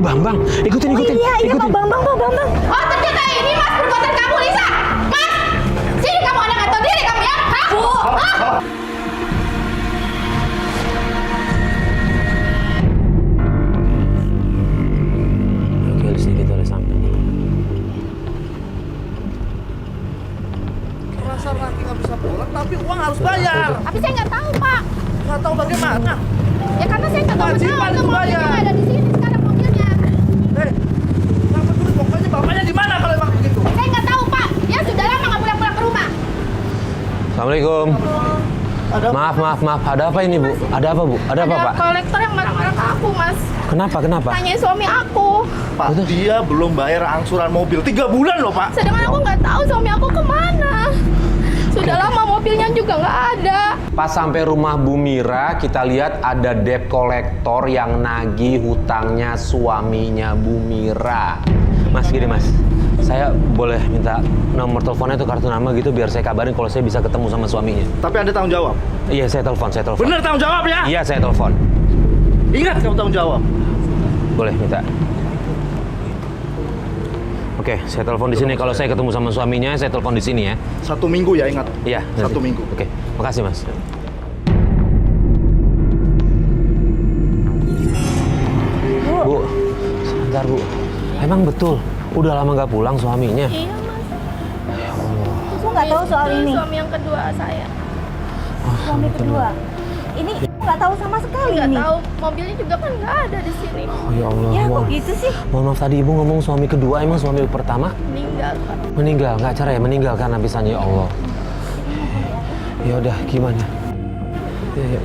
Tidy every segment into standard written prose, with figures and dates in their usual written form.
Pak Bambang. Ikutin. Iya, Pak Bambang. Oh, ternyata ini Mas perbuatan kamu, Lisa. Mas, sini kamu anak nggak tahu diri kamu ya? Hah? Bu. Hah? Oke, sedikit oleh sampai. Rasa laki nggak bisa pulang, tapi uang harus bayar. Tapi saya nggak tahu, Pak. Nggak tahu bagaimana. Ya karena saya nggak tahu Kewajiban benar itu mobilnya bayar. nggak ada di sini sekarang mobilnya. Nggak peduli, pokoknya bapaknya di mana kalau emang begitu. Saya nggak tahu, Pak. Ya sudah lama nggak pulang ke rumah. Assalamualaikum. Maaf. Ada apa ini, Bu? Ada apa, Bu? Ada apa, Pak? Kolektor yang marah-marah ke aku, Mas. Kenapa? Tanyain suami aku. Pak, dia belum bayar angsuran mobil 3 bulan loh, Pak. Sedangkan aku nggak tahu suami aku kemana. Sudah lama mobilnya juga nggak ada. Pas sampai rumah Bu Mira, kita lihat ada debt kolektor yang nagih hutangnya suaminya Bu Mira. Mas, gini Mas, saya boleh minta nomor teleponnya atau kartu nama gitu biar saya kabarin kalau saya bisa ketemu sama suaminya. Tapi Anda tanggung jawab. Iya, saya telepon. Bener tanggung jawab ya? Iya, saya telepon. Ingat kamu tanggung jawab. Boleh minta. Oke, saya telepon di sini. Kalau saya ketemu sama suaminya, saya telepon di sini ya. 1 minggu ya, ingat. Iya. 1 minggu. Oke, makasih Mas. Bu, sebentar Bu. Emang betul, udah lama nggak pulang suaminya? Iya, Mas. Ibu nggak tahu soal ini. Suami yang kedua saya. Suami kedua. Ini ibu nggak tahu sama sekali Nggak nih. tahu mobilnya juga kan nggak ada di sini. Oh ya Allah. Ya kok mohon- gitu sih? Mohon maaf tadi Ibu ngomong suami kedua, emang suami pertama? Meninggal, Pak. Meninggal, nggak cerai, meninggal karena pisahnya ya Allah. Ya udah, gimana? Ya.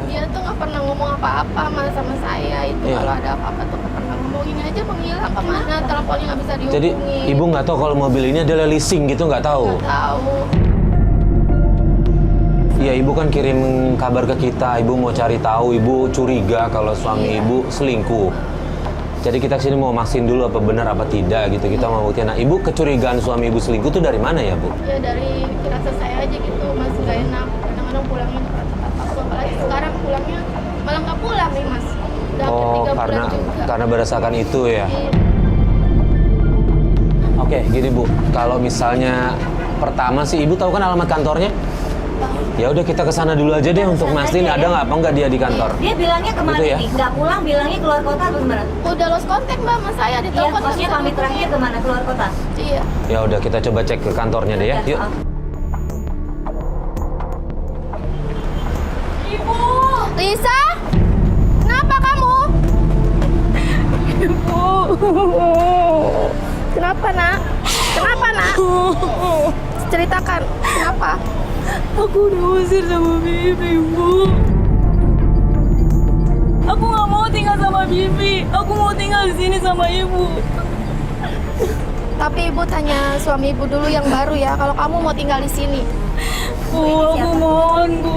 Dia tuh nggak pernah ngomong apa-apa Mas sama saya itu. Iya. Kalau ada apa-apa tuh nggak pernah ngomong. Ini aja menghilang kemana, teleponnya nggak bisa dihubungi. Jadi Ibu nggak tahu kalau mobil ini adalah leasing gitu, nggak tahu? Nggak tahu. Iya, Ibu kan kirim kabar ke kita, Ibu mau cari tahu, Ibu curiga kalau suami Ibu selingkuh. Jadi kita kesini mau mastiin dulu apa benar apa tidak gitu, kita mau buktiin. Nah, Ibu kecurigaan suami Ibu selingkuh itu dari mana ya, Bu? Ya dari firasat saya aja gitu Mas, nggak enak. Kadang-kadang pulangnya juga tepat waktu. Apalagi sekarang pulangnya malah nggak pulang nih Mas. Udah hampir Oh, 3 bulan juga. karena berdasarkan itu ya. Iya. Oke, gini Bu, kalau misalnya pertama sih Ibu tahu kan alamat kantornya? Ya udah kita ke sana dulu aja deh untuk mastiin ada nggak apa nggak dia di kantor. Dia bilangnya kemana Gitu ya? nih? Nggak pulang, bilangnya keluar kota atau gimana? Udah lost contact Mbak sama saya di Iya, telepon. maksudnya pamit terakhir kemana? Keluar kota? Iya. Ya udah kita coba cek ke kantornya deh ya. Yuk. Ibu. Lisa? Kenapa kamu? Ibu. Kenapa nak? Kenapa nak? Ceritakan. Kenapa? Aku udah usir sama Bibi, Bu. Aku nggak mau tinggal sama Bibi. Aku mau tinggal di sini sama Ibu. Tapi ibu tanya suami ibu dulu yang baru ya. Kalau kamu mau tinggal di sini. Bu, aku mohon, Bu.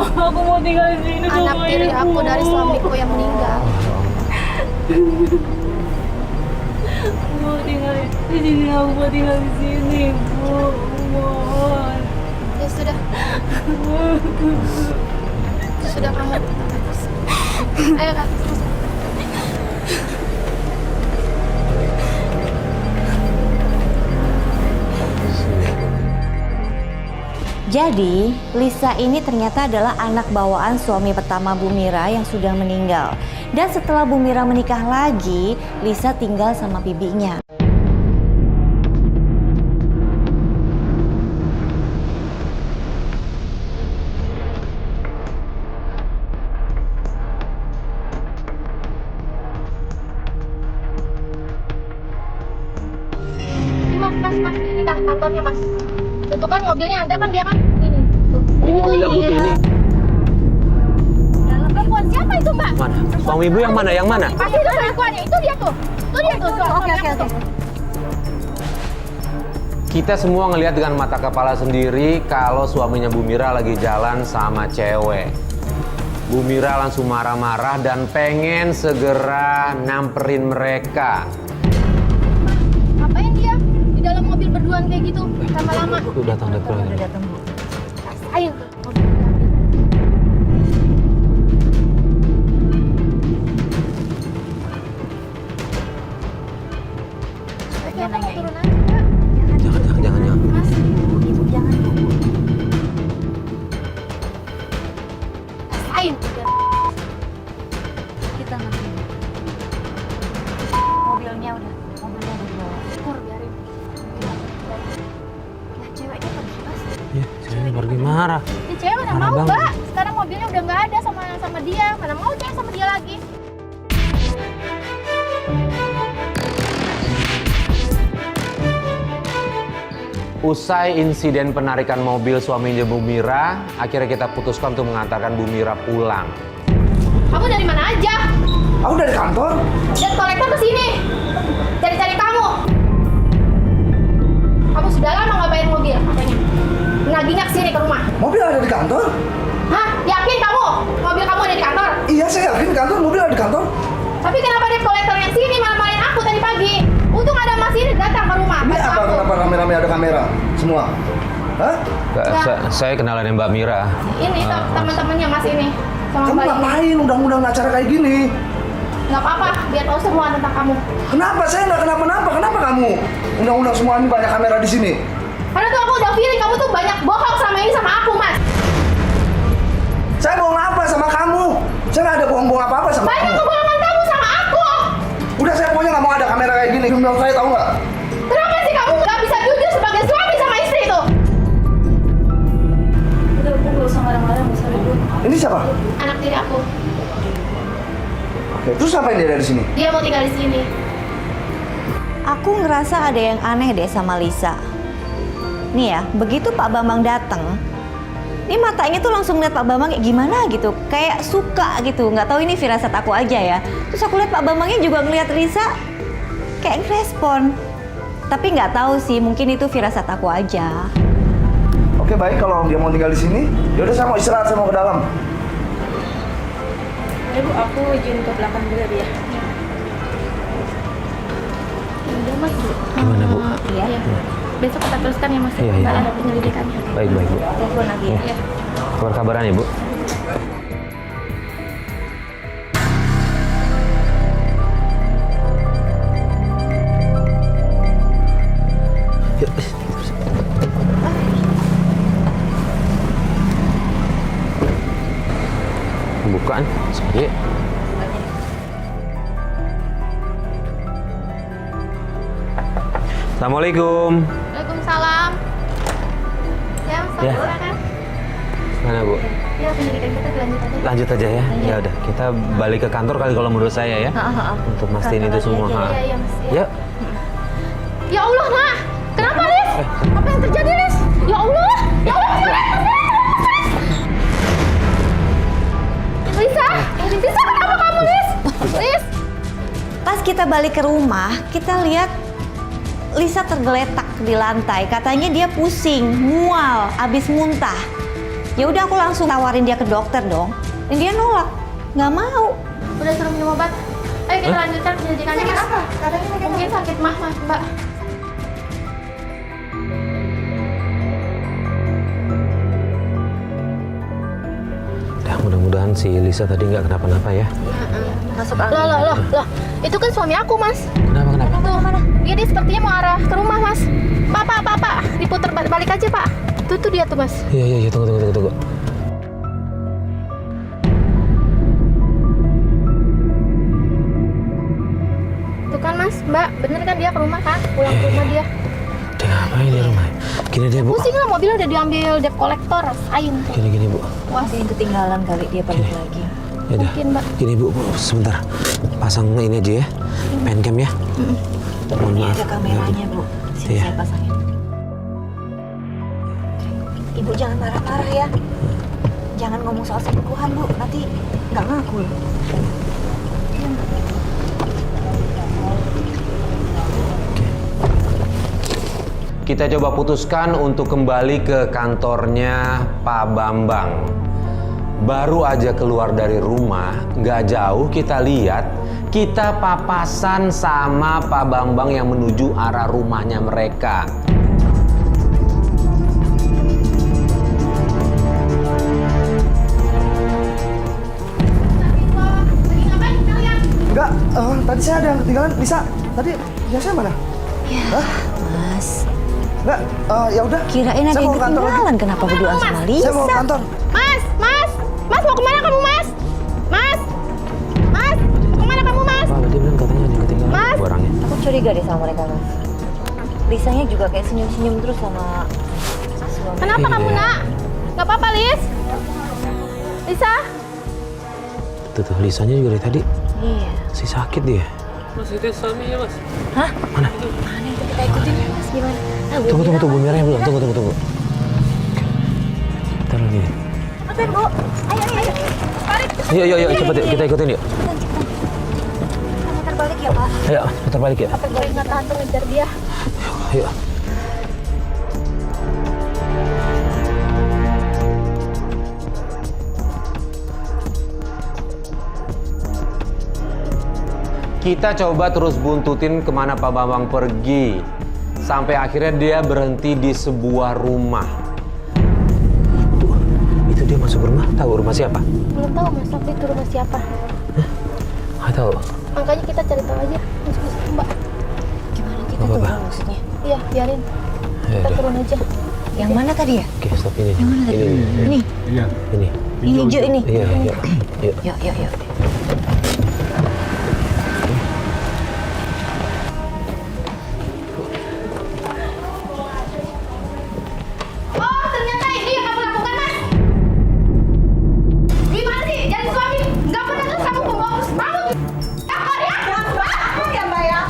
Aku mau tinggal di sini sama Anak tiri Ibu. aku dari suamiku yang meninggal. Aku mau tinggal di sini. Aku mau tinggal di sini, Bu. Aku mohon. Ya sudah. Sudah kamu. Ayo Kak. Jadi, Lisa ini ternyata adalah anak bawaan suami pertama Bu Mira yang sudah meninggal. Dan setelah Bu Mira menikah lagi, Lisa tinggal sama bibinya. Mas, ini kan kantornya Mas. Itu kan mobilnya ada kan dia kan ini. Tuh. Oh, mobil putih ini. Perempuan siapa itu Mbak? Mana? Suami Ibu yang mana? Yang mana? Pasti itu perempuannya, itu dia tuh. Itu dia tuh. Oke. Kita semua ngelihat dengan mata kepala sendiri kalau suaminya Bu Mira lagi jalan sama cewek. Bu Mira langsung marah-marah dan pengen segera nyamperin mereka. Ngapain dia di dalam mobil berduaan kayak gitu lama-lama? Udah datang, Udah datang, Bu. Ayo. pergi marah. Ini cewek mana Marah mau, banget. Mbak. Sekarang mobilnya udah nggak ada sama dia. Mana mau cewek sama dia lagi. Usai insiden penarikan mobil suaminya Bu Mira, akhirnya kita putuskan untuk mengantarkan Bu Mira pulang. Kamu dari mana aja? Aku dari kantor. Dan kolektor ke sini. Cari-cari kamu. Kamu sudah lama nggak bayar mobil katanya. Naginya ke sini ke rumah. Mobil ada di kantor? Hah? Yakin kamu? Mobil kamu ada di kantor? Iya, saya yakin di kantor. Mobil ada di kantor. Tapi kenapa debt kolektor yang sini malah-malahin aku tadi pagi? Untung ada Mas ini datang ke rumah. Ini bantu apa? aku. Kenapa rame-rame ada kamera semua? Hah? Saya kenalan Mbak Mira. Ini teman-temannya Mas ini. Sama Kamu Mbak ini. ngapain undang-undang acara kayak gini? Nggak apa-apa, biar tahu semua tentang kamu. Kenapa? Saya nggak kenapa-napa. Kenapa kamu? Undang-undang semua ini banyak kamera di sini. Karena tuh aku udah feeling kamu tuh banyak bohong selama ini sama aku, Mas. Saya bohong apa sama kamu? Saya nggak ada bohong-bohong apa-apa sama Banyak kamu. kebohongan kamu sama aku. Udah, saya pokoknya nggak mau ada kamera kayak gini. Demi saya, tahu nggak? Kenapa sih kamu nggak bisa jujur sebagai suami sama istri itu? Udah, nggak usah marah-marah, nggak usah ribut. Ini siapa? Anak tiri aku. Oke, terus ngapain dia dari sini? Dia mau tinggal di sini. Aku ngerasa ada yang aneh deh sama Lisa. Nih ya, begitu Pak Bambang datang, ini matanya tuh langsung lihat Pak Bambang kayak gimana gitu, kayak suka gitu. Nggak tahu ini firasat aku aja ya. Terus aku lihat Pak Bambangnya juga ngeliat Lisa, kayak ngerespon. Tapi nggak tahu sih, mungkin itu firasat aku aja. Oke, baik, kalau dia mau tinggal di sini, yaudah saya mau istirahat, saya mau ke dalam. Ya Bu, aku izin ke belakang dulu ya. Udah Mas. Gimana, Bu? Iya. Besok kita teruskan ya Mas. Iya, iya. Mbak ada penyelidikannya. Baik, Bu. Telepon lagi ya. Iya. Kabar-kabaran ya, Bu? Bukaan, sorry. Assalamualaikum. Waalaikumsalam. Ya, Mas, Ya. silakan. Mana, Bu? Ya, penyelidikan kita dilanjut aja. Lanjut aja ya. Ya udah, kita balik ke kantor kali kalau menurut saya ya. Untuk mastiin itu semua. aja, Ha. Iya, iya, Mas. Ya, Ya Allah, Nah. Kenapa, Lis? Apa yang terjadi, Lis? Ya Allah. Ya Allah, Lisa. Lisa, kenapa kamu, Lis? Lis. Pas kita balik ke rumah, kita lihat Lisa tergeletak di lantai. Katanya dia pusing, mual, abis muntah. Ya udah aku langsung tawarin dia ke dokter dong. Dan dia nolak, nggak mau. Udah suruh minum obat. Ayo kita lanjutkan penyelidikannya, Mas. Mungkin sakit mah, Mas, Mbak. udah mudah-mudahan si Lisa tadi nggak kenapa-napa ya. Masuk angin. Loh. Itu kan suami aku, Mas. Kenapa? Tuh, dia sepertinya mau arah ke rumah, Mas. Pak. Diputar balik aja, Pak. Tuh dia tuh, Mas. Iya, tunggu. Tuh kan, Mas. Mbak, bener kan dia ke rumah kan? Pulang ke rumah dia. Dia ngapain di rumah? Gini deh, Bu. Pusing lah, mobilnya udah diambil debt collector, rasain. Gini, Bu. Wah, Ada yang ketinggalan kali dia balik lagi. Ya udah. Mungkin, Mbak. Gini, Bu, sebentar. Pasang ini aja ya. Pencam ya. Mohon Ini maaf. ada kameranya, Bu. Sini Iya. saya pasangin. Ibu jangan marah-marah ya. Jangan ngomong soal selingkuhan, Bu. Nanti nggak ngaku loh. Kita coba putuskan untuk kembali ke kantornya Pak Bambang. Baru aja keluar dari rumah, nggak jauh kita lihat, kita papasan sama Pak Bambang yang menuju arah rumahnya mereka. Lagi ngapain kalian? Enggak, tadi saya ada yang ketinggalan. Lisa, tadi biasanya mana? Hah? Mas, Enggak, ya udah. kirain ada Saya yang mau ke kantor lagi. ketinggalan. Kenapa berduaan sama Lisa? Saya mau ke kantor. Mas mau kemana kamu, Mas? Mas, kemana kamu, Mas? Pak, dia bilang katanya ada yang ketinggalan Mas! barangnya. Aku curiga deh sama mereka, Mas. Lisanya juga kayak senyum-senyum terus sama suami. Kenapa kamu, Iya. Nak? Gak apa-apa, Lis. Lisa? Tuh, Lisanya juga dari tadi. Iya. Si sakit dia. Mas, itu suaminya, Mas. Hah? Mana? Mana itu kita ikutin Mas, gimana? Tunggu, Bu Miranya belum. Tunggu. Bentar lagi. Oke, Bu. Ayo. Yuk, cepet yuk. Kita ikutin yuk. Kita muter balik ya, Pak. Ayo, putar balik ya. Apa gue nggak tahan tuh ngejar dia? Ayo. Kita coba terus buntutin kemana Pak Bambang pergi. Sampai akhirnya dia berhenti di sebuah rumah. Itu dia masuk rumah. Tahu rumah siapa? Belum tahu Mas, tapi itu rumah siapa? Nggak tahu. Makanya kita cari tahu aja. Masuk Mbak. Gimana kita Apa, turun Pak? maksudnya? Iya, biarin. Ayo, Kita ayo. turun aja. Yang mana tadi ya? Oke, stop ini. Yang mana tadi? Ini. Ini. Ini hijau ini. Iya. Yuk. Yuk. Oh, ternyata ini yang kamu lakukan, Mas. Gimana sih? Jadi suami nggak pernah tuh kamu pembohong kamu. Apa ya? Apa ya, Mbak ya?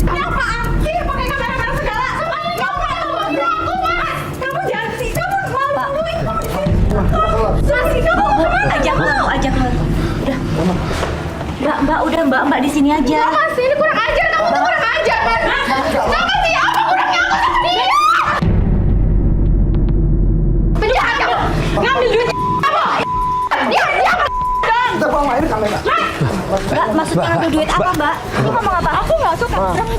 Ini apaan? Sih pakai kamera-kamera segala. Semuanya kamu yang membantu aku, Mas. Kamu jangan sih. Kamu mau membunuh kamu. Masih kamu Ajak lu. Udah. Mbak di sini aja. Jangan sih, ini kurang ajar. Kamu tuh kurang ajar, Mas. Jangan sih, apa kurangnya aku sama dia? Penjahat kamu. Ngambil duit kamu. Diam. Kita bawa ini kamera. Mbak, maksudnya ngambil duit apa, Mbak? Lu ngomong apa? Aku nggak suka.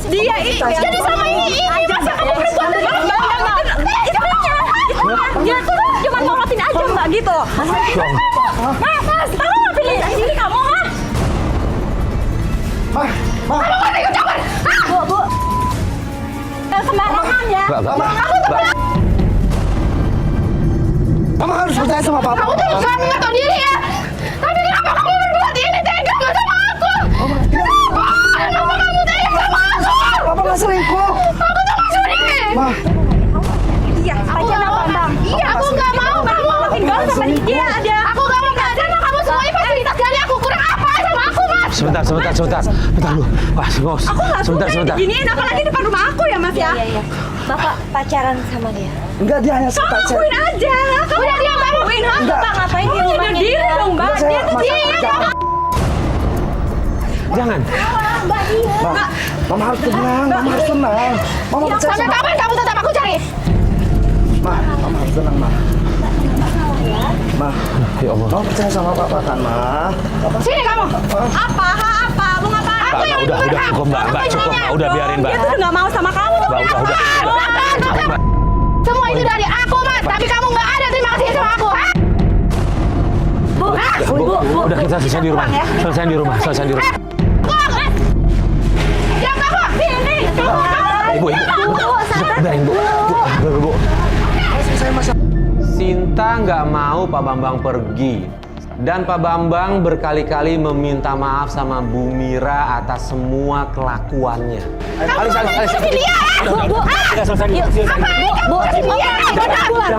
Dia ini jadi sama ini. Masa kamu perempuan dengan Dia tuh cuma ngorotin aja, Mbak, gitu. Mas, kamu nggak pilih sini kamu, ha? kamu nggak ikut campur. Bu. Jangan sembarangan ya. Mbak. Mama harus percaya sama papa. Kamu tuh suami nggak tahu diri ya. Tapi kenapa kamu berbuat ini tega nggak sama aku? Kenapa kamu tega sama aku? Papa nggak selingkuh. Aku tuh nggak selingkuh. Ma, Iya, Aku nggak mau. Iya, aku nggak mau. Kamu tinggal sama dia ada. Aku nggak mau belajar sama kamu semua ini fasilitas dari aku. Kurang apa sama aku, Mas? Sebentar. Bentar lu. Wah, ngos. Sebentar. Diginiin apalagi depan rumah aku ya, Mas ya? Iya. Bapak pacaran sama dia. enggak dia hanya sekitar chat. Aja. Kamu udah diam kamu. Enggak. Bapak ngapain di rumahnya dia? dong, Mbak. Enggak, saya Dia tuh masak dia. kerjaan. Jangan. Mbak dia. Ma, Mama harus tenang. Mama harus tenang. Mama percaya Sampai sama kapan kamu tetap aku cari? Ma. Mama harus tenang, Ma. Ma, Ya Allah. Mama percaya sama papa kan, Ma? Sini kamu. Apa? Mau ngapain? Aku yang Udah cukup, Mbak. Udah biarin, Mbak. Dia tuh nggak mau sama kamu. Mbak, udah. Mbak. Semua itu dari aku, Mas. Tapi kamu nggak ada terima kasih sama aku. Ha? Bu. Udah kita selesai di rumah. Selesai di rumah. Yang kamu sini. Ibu. Biarin, Bu. Sinta nggak mau Pak Bambang pergi. Dan Pak Bambang berkali-kali meminta maaf sama Bu Mira atas semua kelakuannya. Alis. Dia. Kita selesai. Bu,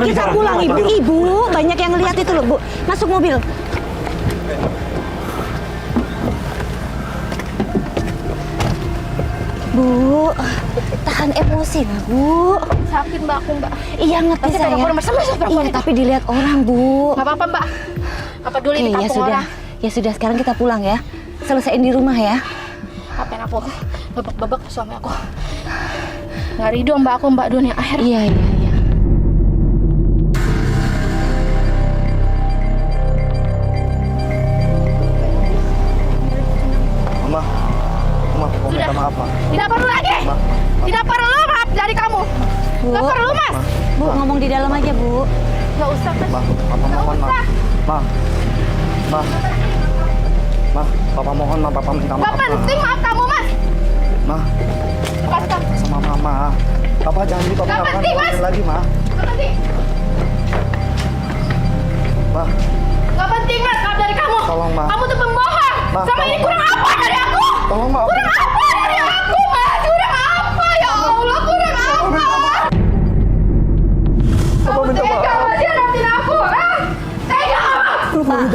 kita pulang, Ibu. Banyak yang lihat itu loh, Bu. Masuk mobil. Bu, tahan emosi lah, Bu. Sakit Mbak aku, Mbak. Iya, ngerti Pasti saya. perempuan bersama perempuan Iya, itu. tapi dilihat orang, Bu. Nggak apa-apa, Mbak. Apa dulu Oke, di ya kampung sudah. orang. Ya sudah, sekarang kita pulang ya. Selesaiin di rumah ya. Apain aku? Babak suami aku. Nggak ridho Mbak aku, Mbak dunia akhir. Iya. Mama, mau minta maaf, Ma. Tidak perlu lagi. Tidak perlu maaf dari kamu. Bu. Nggak perlu, Mas. Bu, ngomong di dalam aja, Bu. Nggak usah, Mas. Ma, papa mohon, Ma. Ma, papa mohon, Ma. Papa minta Nggak maaf, Ma. penting maaf kamu, Mas. Ma, Lepaskan. sama Mama. Papa janji, Papa Nggak nggak akan penting, Mas. ngelakuin lagi, Ma. Nggak penting. Ma, Nggak penting, Mas. Maaf dari kamu. Tolong, Ma. Kamu tuh pembohong. Ma, Sama ini tolong, kurang apa dari aku? tolong, Ma. Kurang apa dari aku, Mas? Kurang apa? Ya Allah, kurang apa? Papa minta maaf.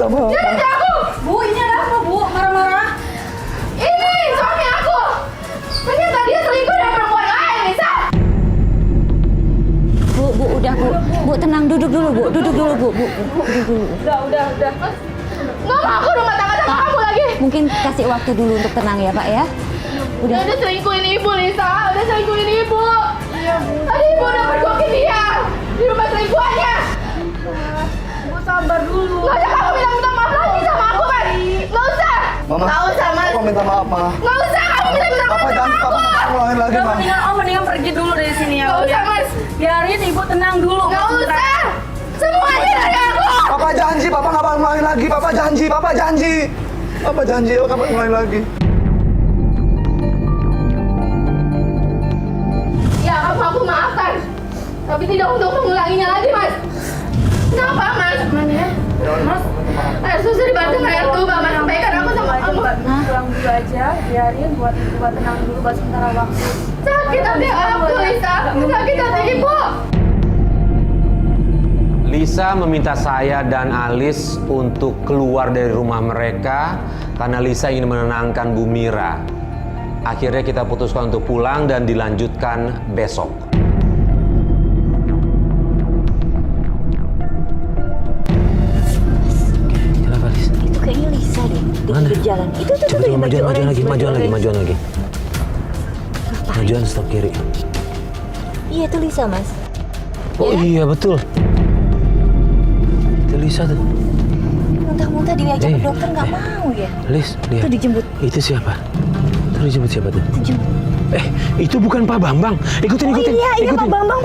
apa-apa. Jadi aku. Bu, ini ada apa, Bu? Marah-marah. Ini suami aku. Ternyata dia selingkuh dengan perempuan lain, Lisa. Bu, udah Bu. Bu, tenang, duduk dulu Bu. Duduk dulu Bu. Duduk dulu. Udah. Nggak mau aku rumah tangga sama kamu lagi. Mungkin kasih waktu dulu untuk tenang ya Pak ya. Udah selingkuhin ibu, Lisa. Udah selingkuhin ibu. Iya, Bu. Tadi ibu udah pergokin dia di rumah selingkuhannya. Bu, sabar dulu. Nggak usah kamu minta maaf lagi sama aku, kan? Nggak usah. Mama. Nggak usah, Mas. Papa minta maaf, Ma. Nggak usah kamu minta maaf Papa sama jangan, aku. Papa nggak ngulangin lagi, Ma. Mendingan pergi dulu dari sini ya. Nggak usah, Mas. Biarin Ibu tenang dulu. Nggak usah. Semuanya dari aku. Papa janji, Papa nggak bakal ngulangin lagi. Papa janji. Papa janji, Papa nggak bakal ngulangin lagi. Ya, aku maafkan. Tapi tidak untuk mengulanginya lagi, Mas. Kenapa, Mas? Mas, air susu dibantu air tuba, Mas. Sampaikan aku sama kamu. Pulang dulu aja, biarin buat tenang dulu buat sementara waktu. Sakit hati aku, Lisa. Sakit hati ibu. Lisa meminta saya dan Alis untuk keluar dari rumah mereka karena Lisa ingin menenangkan Bu Mira. Akhirnya kita putuskan untuk pulang dan dilanjutkan besok. Kenapa, Lis? Itu kayaknya Lisa deh. Di Mana? pinggir jalan. Itu Coba yang baju orange, baju orange. majuan lagi. Majuan stop kiri. Iya itu Lisa Mas. Oh iya betul. Itu Lisa tuh. Muntah-muntah diajak ke dokter nggak mau ya. Lis, lihat. Itu dijemput. Itu siapa? Itu dijemput siapa tuh? Dijemput. Itu bukan Pak Bambang. Ikutin. Iya Pak Bambang.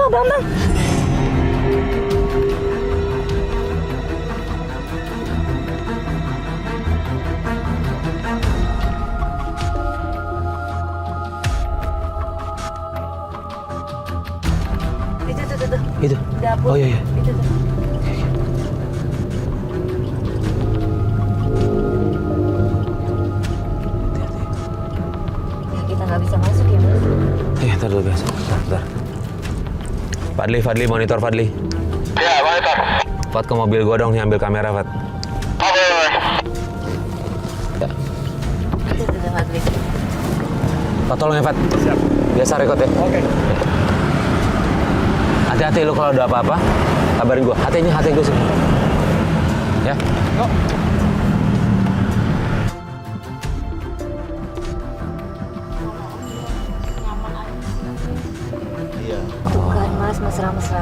Itu. Dapur. Oh iya. Itu tuh. Ya kita nggak bisa masuk ya Mas. Ntar dulu biasa. Bentar. Fadli, monitor Fadli. Ya, monitor. Fat ke mobil gua dong nih ambil kamera, Fat. Oke. Ya. Itu tuh Fadli. Fat tolong ya, Fat. Siap. Biasa rekod ya. Oke. Hati-hati lu kalau ada apa-apa, kabarin gua. Hati gua sini. Ya. Yuk. Tuh kan Mas, mesra-mesra.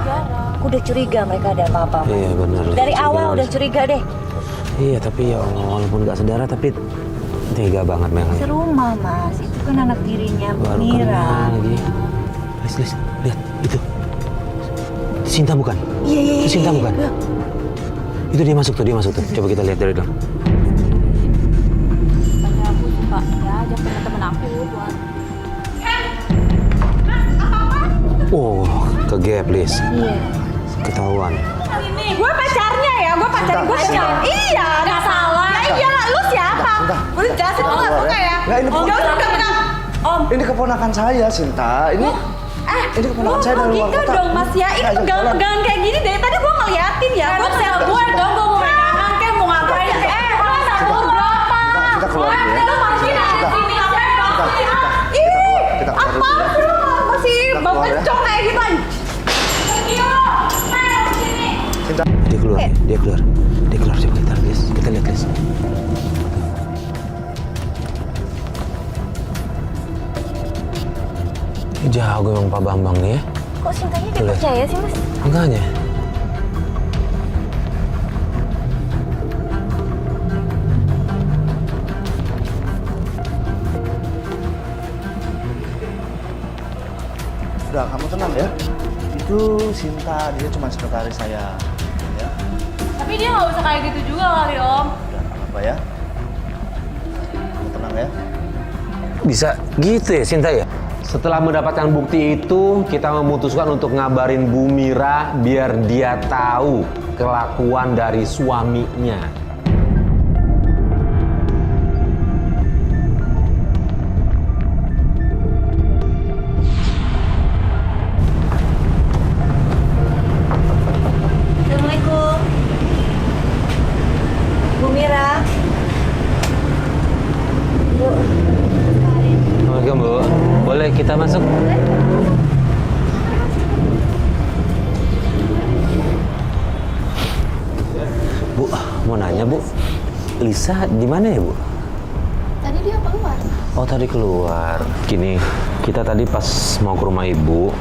Aku udah curiga mereka ada apa-apa. Mas. Iya benar. Dari awal udah curiga deh. Iya tapi ya walaupun nggak saudara tapi tega banget Mel. Serumah Mas, itu kan anak tirinya Bu Baru Mira. kenal lagi. Lis, lihat itu. Sinta bukan? Iya. Itu Sinta bukan? Itu dia masuk tuh. Coba kita lihat dari dalam. Makanya aku suka ya ajak teman-teman aku buat Oh, ke gap, Lis. Iya. Ketahuan. Gue pacarnya ya, gue pacarin gue siapa? Iya, nggak salah. Ya iyalah, lu siapa? Gue jelasin lu nggak suka ya? Nggak, ini Nggak usah pegang-pegang. Om. Ini keponakan saya, Sinta. Ini keponakan saya dari luar Logika kota. dong Mas ya, ini Ayo, pegangan-pegangan kayak gini dari tadi gue ngeliatin ya. Gue sel gue dong, gue mau pegangan kayak mau ngapain kayak. Lu berapa? Kita keluar dulu ya. Lu masih ada sini ngapain dong? Kita keluar dulu Apa ya. sih lu masih Kita bau keluar ya. kencong kayak gitu aja. Pergi lu, main sini. Sinta. Dia keluar. Coba kita lihat, Lis. Kita lihat, Lis. Ini jago emang Pak Bambang nih ya. Kok Sintanya dia Boleh. percaya sih Mas? Makanya. Udah, kamu tenang ya. Itu Sinta, dia cuma sekretaris saya. Ya, tapi dia nggak usah kayak gitu juga kali Om. udah nggak apa ya. Kamu tenang ya. Bisa gitu ya Sinta ya? Setelah mendapatkan bukti itu, kita memutuskan untuk ngabarin Bu Mira biar dia tahu kelakuan dari suaminya. Assalamualaikum. Bu mau nanya Bu, Lisa di mana ya Bu? Tadi dia keluar. Oh tadi keluar. Gini, kita tadi pas mau ke rumah Ibu,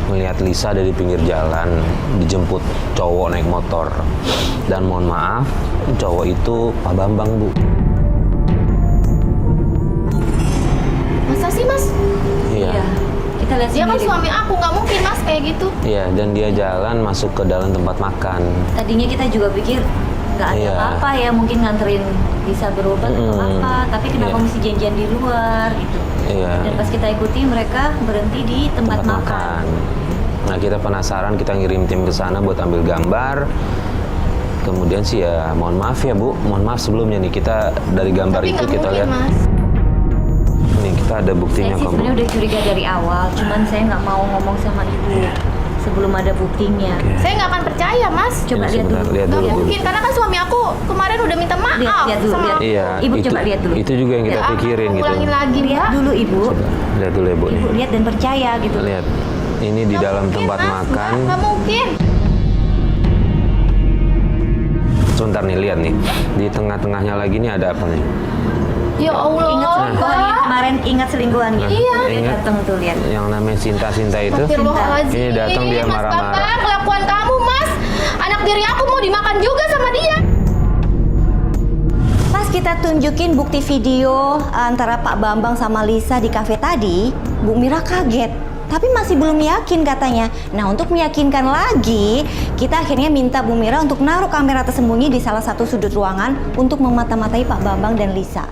melihat Lisa ada di pinggir jalan, dijemput cowok naik motor. Dan mohon maaf, cowok itu Pak Bambang Bu. Masa sih Mas? Iya. Kita lihat Dia kan sendiri. suami aku, nggak mungkin Mas kayak gitu. Iya, dan dia jalan masuk ke dalam tempat makan. Tadinya kita juga pikir nggak ada Iya. apa-apa ya, mungkin nganterin bisa berobat atau apa. Tapi kenapa Iya. mesti janjian di luar gitu. Iya. Dan pas kita ikuti mereka berhenti di tempat makan. Nah kita penasaran, kita ngirim tim ke sana buat ambil gambar. Kemudian sih ya mohon maaf ya Bu, mohon maaf sebelumnya nih, kita dari gambar Tapi itu nggak kita mungkin lihat. Mas. Nih kita ada Saya buktinya sih kok Bu. sebenarnya udah curiga dari awal, cuman saya nggak mau ngomong sama ibu sebelum ada buktinya. Saya nggak akan percaya Mas. Coba Ini lihat sebentar, dulu. lihat Nggak dulu. mungkin, karena kan suami aku kemarin udah minta maaf Lihat dulu, sama lihat. aku. Iya, Ibu itu, coba lihat dulu. Itu juga yang kita Ya, pikirin aku gitu. ulangin lagi Lihat Mbak. dulu ibu. Lihat dulu ya Bu nih. Ibu lihat dan percaya gitu. Lihat, ini di Nggak dalam mungkin, tempat Mas. makan. Nggak mungkin. Sebentar nih, lihat nih. Di tengah-tengahnya lagi nih ada apa nih? Ya Allah. Ingat selingkuhannya Mbak. kemarin, ingat selingkuhannya. Iya. Dia Ingat. datang tuh lihat. Yang namanya Sinta-Sinta itu. Astagfirullahaladzim. Ini datang dia Mas marah-marah. Bambang, kelakuan kamu Mas. Anak diri aku mau dimakan juga sama dia. Pas kita tunjukin bukti video antara Pak Bambang sama Lisa di kafe tadi, Bu Mira kaget. Tapi masih belum yakin katanya. Nah, untuk meyakinkan lagi, kita akhirnya minta Bu Mira untuk naruh kamera tersembunyi di salah satu sudut ruangan untuk memata-matai Pak Bambang dan Lisa.